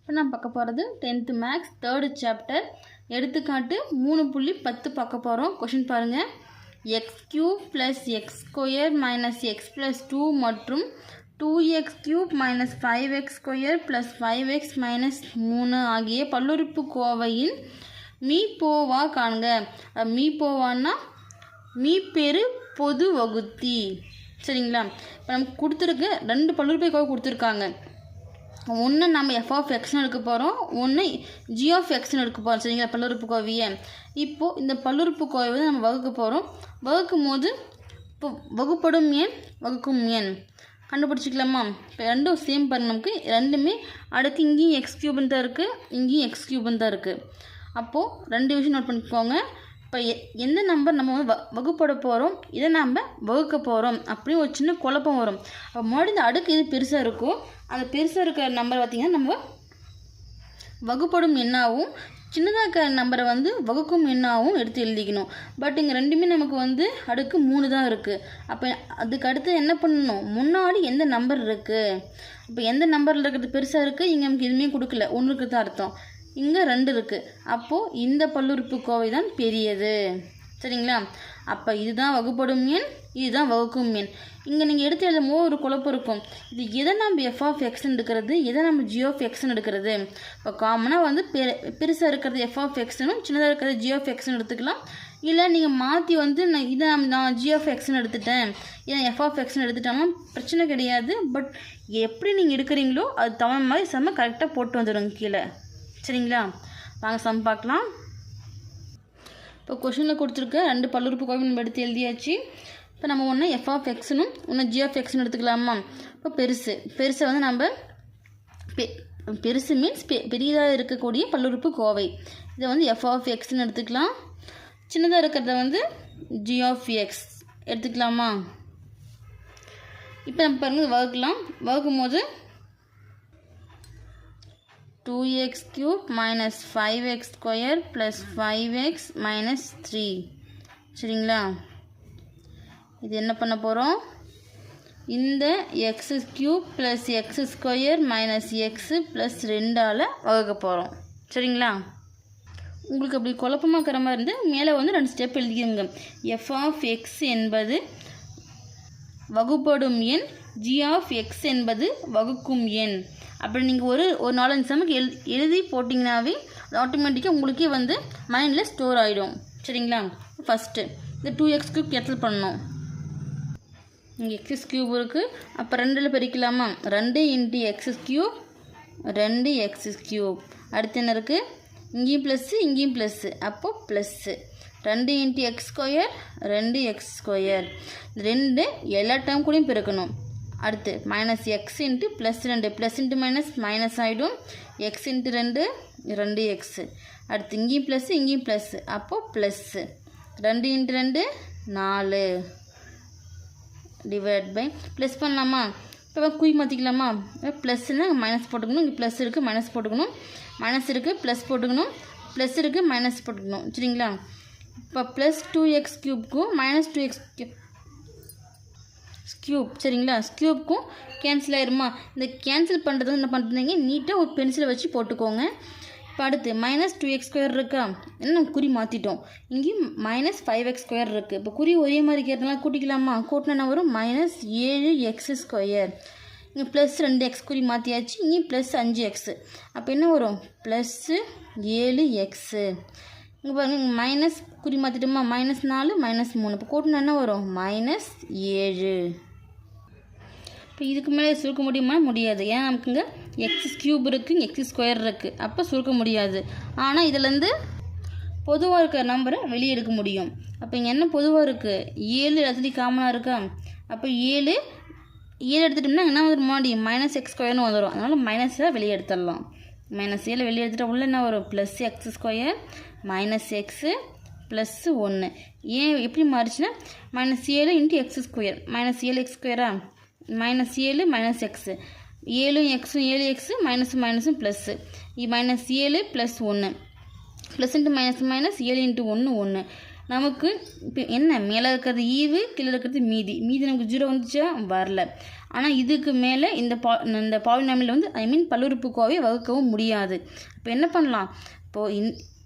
இப்போ நான் பார்க்க போகிறது 10th மேக்ஸ் 3rd சாப்டர் எடுத்துக்காட்டு 3.10 பார்க்க போகிறோம். கொஷின் பாருங்கள். x³ + x² - x + 2 மற்றும் 2x³ - 5x² + 5x - 3 ஆகிய பல்லுறுப்புக்கோவையின் மீப்போவா காண்க. மீப்போவான்னா மீப்பெரு பொது வகுத்தி. சரிங்களா? இப்போ நமக்கு கொடுத்துருக்கு 2 பல்லுறுப்புக்கோவை கொடுத்துருக்காங்க. ஒன்று நம்ம f(x)ன்னு எடுக்க போகிறோம், ஒன்று g(x)ன்னு எடுக்க போகிறோம். சரிங்களா? பல்லுறுப்புக்கோவையை இப்போது இந்த பல்லுறுப்புக்கோவை வந்து நம்ம வகுக்க போகிறோம். வகுக்கும் போது இப்போ வகுப்படும் எண் வகுக்கும் எண் கண்டுபிடிச்சிக்கலாமா? இப்போ ரெண்டும் சேம் பண்ண நமக்கு ரெண்டுமே அடுத்து இங்கேயும் x³ தான் இருக்குது, இங்கேயும் x³ தான் இருக்குது. அப்போது 2 விஷயம் நோட் பண்ணிக்கோங்க. இப்போ எந்த நம்பர் நம்ம வந்து வகுப்பட போகிறோம், இதை நம்ம வகுக்க போகிறோம் அப்படின்னு ஒரு சின்ன குழப்பம் வரும். அப்போ முன்னாடி இந்த அடுக்கு எது பெருசாக இருக்கும், அந்த பெருசாக இருக்கிற நம்பர் பார்த்திங்கன்னா நம்ம வகுப்படும் எண்ணாகவும் சின்னதாக இருக்கிற நம்பரை வந்து வகுக்கும் எண்ணாகவும் எடுத்து எழுதிக்கணும். பட் இங்கே ரெண்டுமே நமக்கு வந்து அடுக்கு 3 தான் இருக்குது. அப்போ அதுக்கு அடுத்து என்ன பண்ணணும், முன்னாடி எந்த நம்பர் இருக்குது, இப்போ எந்த நம்பரில் இருக்கிறது பெருசாக இருக்குது, இங்கே நமக்கு எதுவுமே கொடுக்கல, 1க்கு தான் அர்த்தம். இங்கே 2 இருக்குது. அப்போது இந்த பல்லுறுப்புக்கோவை தான் பெரியது. சரிங்களா? அப்போ இதுதான் வகுப்படும் எண், இதுதான் வகுக்கும் எண். இங்கே நீங்கள் எடுத்து எழுதும் ஒரு குழப்பம் இருக்கும். இது எதை நம்ம f(x)ன்னு எடுக்கிறது, எதை நம்ம g(x)ன்னு எடுக்கிறது. இப்போ காமனாக வந்து பெருசாக இருக்கிறது f(x)னும் சின்னதாக இருக்கிறது g(x)ன்னு எடுத்துக்கலாம். இல்லை நீங்கள் மாற்றி வந்து நான் g(x)ன்னு எடுத்துட்டேன், இதை f(x)ன்னு எடுத்துட்டாலும் பிரச்சனை கிடையாது. பட் எப்படி நீங்கள் எடுக்கிறீங்களோ அது தகுந்த மாதிரி செம்ம கரெக்டாக போட்டு வந்துடுங்க கீழே. சரிங்களா? வாங்க சம் பார்க்கலாம். இப்போ கொஷனில் கொடுத்துருக்க 2 பல்லுறுப்புக்கோவை நம்ம எடுத்து எழுதியாச்சு. இப்போ நம்ம ஒன்று f(x)னும் ஒன்று g(x)ன்னு எடுத்துக்கலாமா? இப்போ பெருசை வந்து நம்ம பெருசு மீன்ஸ் பெரியதாக இருக்கக்கூடிய பல்லுறுப்புக்கோவை, இதை வந்து f(x)ன்னு எடுத்துக்கலாம். சின்னதாக இருக்கிறத வந்து g(x) எடுத்துக்கலாமா? இப்போ நம்ம பாருங்கள் வகுக்கலாம். வகுக்கும் போது 2x³ - 5x² + 5x - 3. சரிங்களா? இது என்ன பண்ண போகிறோம், இந்த x³ + x² - x + 2ஆல் வகுக்க போகிறோம். சரிங்களா? உங்களுக்கு அப்படி குழப்பமாக இருக்கிற மாதிரி இருந்து மேலே வந்து 2 ஸ்டெப் எழுதிக்கோங்க. f(x) என்பது வகுப்படும் எண், g(x) என்பது வகுக்கும் எண். அப்படி நீங்கள் ஒரு 4-5 சமக்கு எழுதி போட்டிங்கனாவே அது ஆட்டோமேட்டிக்காக உங்களுக்கே வந்து மைண்டில் ஸ்டோர் ஆகிடும். சரிங்களா? ஃபஸ்ட்டு இந்த 2x³ கேன்சல் பண்ணணும். இங்கே x³ இருக்குது, அப்போ 2ல் பெருக்கலாமா? 2 × x³, 2 x³. அடுத்து என்ன இருக்குது, இங்கேயும் ப்ளஸ்ஸு இங்கேயும் ப்ளஸ்ஸு, அப்போது ப்ளஸ்ஸு 2 × x², 2 x². 2 எல்லா டேர்ம் கூடயும் பெருக்கணும். அடுத்து -x × +2, plus into minus minus ஆகிடும். x × 2 2x. அடுத்து இங்கேயும் ப்ளஸ்ஸு இங்கேயும் ப்ளஸ்ஸு, அப்போது ப்ளஸ்ஸு 2 × 2 4 டிவைட் பை ப்ளஸ் பண்ணலாமா? இப்போ குய் மாற்றிக்கலாமா? ப்ளஸ்னால் மைனஸ் போட்டுக்கணும், இங்கே ப்ளஸ் இருக்குது மைனஸ் போட்டுக்கணும், மைனஸ் இருக்குது ப்ளஸ் போட்டுக்கணும், ப்ளஸ் இருக்குது மைனஸ் போட்டுக்கணும். சரிங்களா? இப்போ ப்ளஸ் 2x³ -2x³ சரிங்களா? ஸ்கியூப்க்கும் கேன்சல் ஆயிருமா? இந்த கேன்சல் பண்ணுறது என்ன பண்ணுறீங்க, நீட்டாக ஒரு பென்சிலை வச்சு போட்டுக்கோங்க. இப்போ அடுத்து -2x² இருக்கா, என்ன குறி மாற்றிட்டோம், இங்கேயும் -5x² இருக்குது. இப்போ குறி ஒரே மாதிரி கேட்டனால கூட்டிக்கலாமா? கூட்டினா என்ன வரும், -7x². இங்கே ப்ளஸ் 2x குறி மாற்றியாச்சு, இங்கேயும் ப்ளஸ் 5x. அப்போ என்ன வரும், +7x. இங்கே பாருங்கள், இங்கே மைனஸ் குறி மாற்றிட்டோமா, -4 -3. இப்போ கூட்டினா என்ன வரும், -7. இப்போ இதுக்கு மேலே சுருக்க முடியுமா? முடியாது. ஏன்னா நமக்கு இங்கே x³ இருக்குது, இங்கே x² இருக்குது, அப்போ சுருக்க முடியாது. ஆனால் இதிலேருந்து பொதுவாக இருக்கிற நம்பரை வெளியே எடுக்க முடியும். அப்போ இங்கே என்ன பொதுவாக இருக்குது, 7 எல்லாத்துலேயும் காமனாக இருக்கா? அப்போ 7 எடுத்துட்டோம்னா என்ன வந்து முன்னாடி -x²ன்னு வந்துடும். அதனால் மைனஸை வெளியே எடுத்துடலாம். -7 வெளியே எடுத்துகிட்டா உள்ள என்ன வரும், +x² -x +1. ஏன் எப்படி மாறிச்சுன்னா -7 × x², -7x², -7 -x, 7 x 7x மைனஸும் plus, -7 +1 plus into minus minus 7 × 1 1. நமக்கு இப்போ என்ன மேலே இருக்கிறது ஈவு, கீழே இருக்கிறது மீதி நமக்கு 0 வந்துச்சா? வரல. ஆனால் இதுக்கு மேலே இந்த பாலினாமியல் வந்து பல்லுறுப்புக்கோவையை வகுக்கவும் முடியாது. இப்போ என்ன பண்ணலாம், இப்போது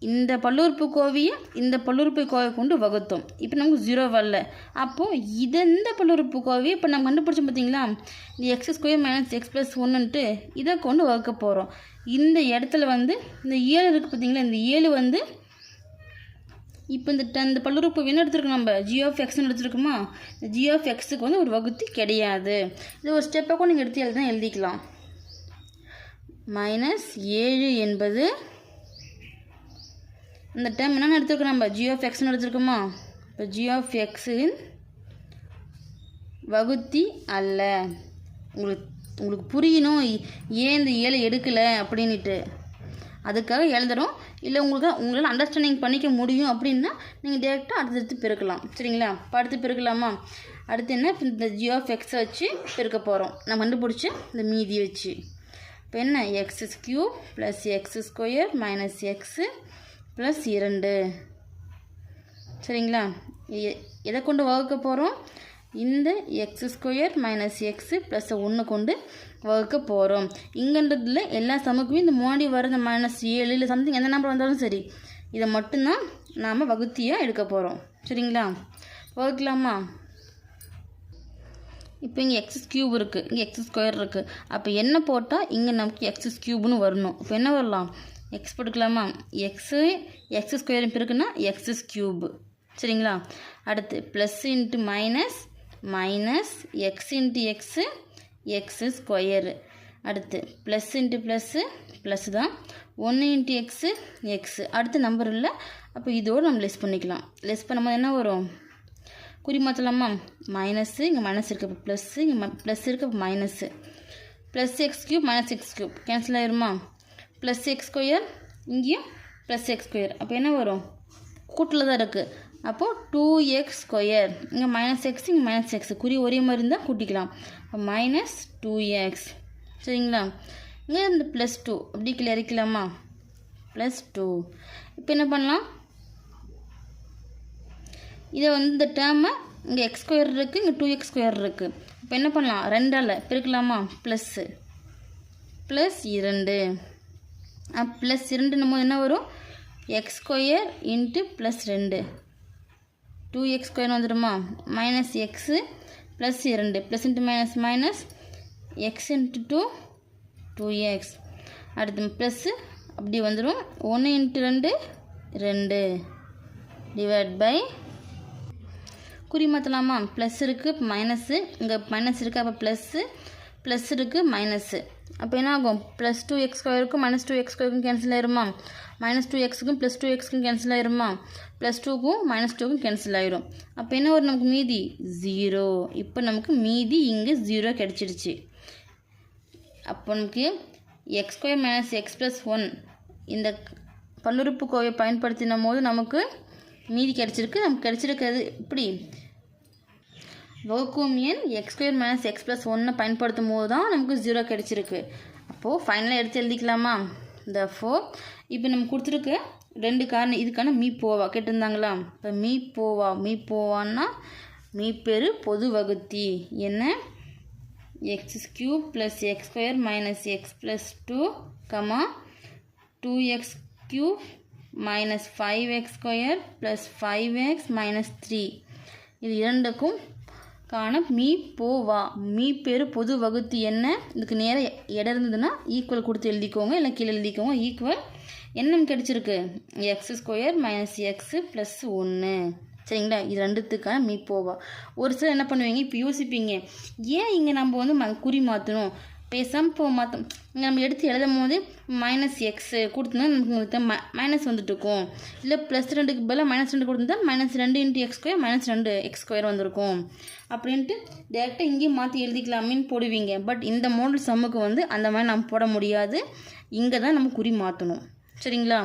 இந்த பல்லுறுப்புக்கோவையை இந்த பல்லுறுப்புக்கோவை கொண்டு வகுத்தோம். இப்போ நமக்கு 0 வரல. அப்போது இந்த பல்லுறுப்புக்கோவையை இப்போ நம்ம கண்டுபிடிச்சோம் பார்த்தீங்களா, இந்த x² - x+1ன்ட்டு இதை கொண்டு வகுக்க போகிறோம். இந்த இடத்துல வந்து இந்த 7 இருக்குது பார்த்தீங்களா, இந்த 7 வந்து இப்போ இந்த பல்லுறுப்பு என்ன எடுத்துருக்கோம், நம்ம g(x)ன்னு எடுத்துருக்கோமா, இந்த g(x)க்கு வந்து ஒரு வகுத்தி கிடையாது. இது ஒரு ஸ்டெப்பை கூட நீங்கள் எடுத்து எழுதிக்கலாம். -7 என்பது இந்த டேர்ம் என்னென்னு எடுத்துருக்கோம், நம்ம g(x)ன்னு எடுத்துருக்கோமா, இப்போ g(x)ன் வகுத்தி அல்ல. உங்களுக்கு புரியணும் ஏன் இந்த 7 எடுக்கலை அப்படின்ட்டு, அதுக்காக எழுதுகிறோம். இல்லை உங்களால் அண்டர்ஸ்டாண்டிங் பண்ணிக்க முடியும் அப்படின்னா நீங்கள் டேரெக்டாக அடுத்தடுத்து பெருக்கலாம். சரிங்களா, இப்போ அடுத்து பெருக்கலாமா, அடுத்து என்ன, இந்த g(x) வச்சு பெருக்க போகிறோம். நம்ம கண்டுபிடிச்சி இந்த மீதி வச்சு இப்போ என்ன x³ + x² - x + 2. சரிங்களா, எதை கொண்டு வகுக்க போகிறோம், இந்த x² - x + 1 கொண்டு வகுக்க போகிறோம். இங்கன்றதுல எல்லா சமக்குமே இந்த முன்னாடி வர இந்த -7 இல்லை சம்திங் எந்த நம்பர் வந்தாலும் சரி, இதை மட்டும்தான் நாம் வகுத்தியாக எடுக்க போகிறோம். சரிங்களா, வகுக்கலாமா. இப்போ இங்கே x³ இருக்குது, இங்கே x² இருக்குது. அப்போ என்ன போட்டால் இங்கே நமக்கு x³ வரணும். இப்போ என்ன வரலாம், x போட்டுக்கலாமா, x² இருக்குன்னா x³. சரிங்களா, அடுத்து plus into minus x into x² அடுத்து ப்ளஸ் இன்ட்டு ப்ளஸ் தான் 1 இன்ட்டு எக்ஸு அடுத்த நம்பர் இல்லை. அப்போ இதோடு நம்ம லெஸ் பண்ணிக்கலாம். லெஸ் பண்ணும்போது என்ன வரும், குறி மாற்றலாமா, மைனஸு இங்கே மைனஸ் இருக்குது, இப்போ ப்ளஸ்ஸு இங்கே ப்ளஸ் இருக்குது, இப்போ மைனஸு +x³ - x³ கேன்சல் ஆயிருமா, +x² இங்கேயும் +x². அப்போ என்ன வரும், கூட்டில் தான் இருக்குது. அப்போது 2x², இங்கே -x இங்கே -x, குறி ஒரே மாதிரி இருந்தால் கூட்டிக்கலாம். இப்போ -2x. சரிங்களா, இங்கே இந்த +2 அப்படி கீழே இறக்கலாமா, +2. இப்போ என்ன பண்ணலாம், இதை வந்து இந்த டேர்மை இங்கே x² இருக்குது, இங்கே 2x² இருக்குது. இப்போ என்ன பண்ணலாம், 2ஆல் பெருக்கலாமா, +2 +2 நம்ம என்ன வரும், x² இன்ட்டு +2 2x² வந்துடுமா, -x +2 plus into minus x into 2x. அடுத்து ப்ளஸ்ஸு அப்படி வந்துடும், 1 இன்ட்டு 2 டிவைட் பை குறி மாற்றலாமா, ப்ளஸ் இருக்குது மைனஸு, இங்கே மைனஸ் இருக்குது, அப்போ ப்ளஸ் இருக்குது மைனஸு. அப்போ என்ன ஆகும், +2x²க்கும் -2x²க்கும் கேன்சல் ஆயிருமா, -2xக்கும் +2xக்கும் கேன்சல் ஆயிருமா, +2க்கும் -2க்கும் கேன்சல் ஆயிரும். அப்போ என்ன வரும், நமக்கு மீதி 0. இப்போ நமக்கு மீதி இங்கே 0 கிடச்சிடுச்சு. அப்போ நமக்கு x² - x+1 இந்த பல்லுறுப்புக்கோவையை பயன்படுத்தின போது நமக்கு மீதி கிடச்சிருக்கு. நமக்கு கிடச்சிருக்கிறது இப்படி வகுக்கும் எண் x² - x+1 பயன்படுத்தும் போது தான் நமக்கு 0 கிடச்சிருக்கு. அப்போது ஃபைனலாக எடுத்து எழுதிக்கலாமா. therefore இப்போ நம்ம கொடுத்துருக்க 2 காரணம் இதுக்கான மீப்போவா கேட்டிருந்தாங்களா. இப்போ மீப்போவான்னா மீப்பெரு பொது வகுத்தி என்ன, x³ + x² - x+2, 2x³ - 5x² + 5x - 3 இது இரண்டுக்கும் காண மீப்பெரு பொது வகுத்தி என்ன. இதுக்கு நேரம் இடம் இருந்ததுன்னா ஈக்குவல் கொடுத்து எழுதிக்கோங்க, இல்லை கீழே எழுதிக்கோங்க. ஈக்குவல் என்ன கிடச்சிருக்கு, x² - x + 1. சரிங்களா, இது ரெண்டுத்துக்கான மீப்போவா. ஒரு சிலர் என்ன பண்ணுவீங்க, இப்போ யோசிப்பீங்க ஏன் இங்கே நம்ம வந்து குறி மாற்றணும், பேசாமல் இப்போ இங்கே நம்ம எடுத்து எழுதும் போது -x கொடுத்துருந்தா நமக்கு மைனஸ் வந்துட்டு இருக்கும், இல்லை +2க்கு பதிலாக -2 கொடுத்துருந்தா -2 × x², -2x² வந்திருக்கும் அப்படின்ட்டு டேரெக்டாக இங்கேயும் மாற்றி எழுதிக்கலாமின்னு போடுவீங்க. பட் இந்த மாடல் சம்முக்கு வந்து அந்த மாதிரி நம்ம போட முடியாது, இங்கே தான் நம்ம குறி மாற்றணும். சரிங்களா.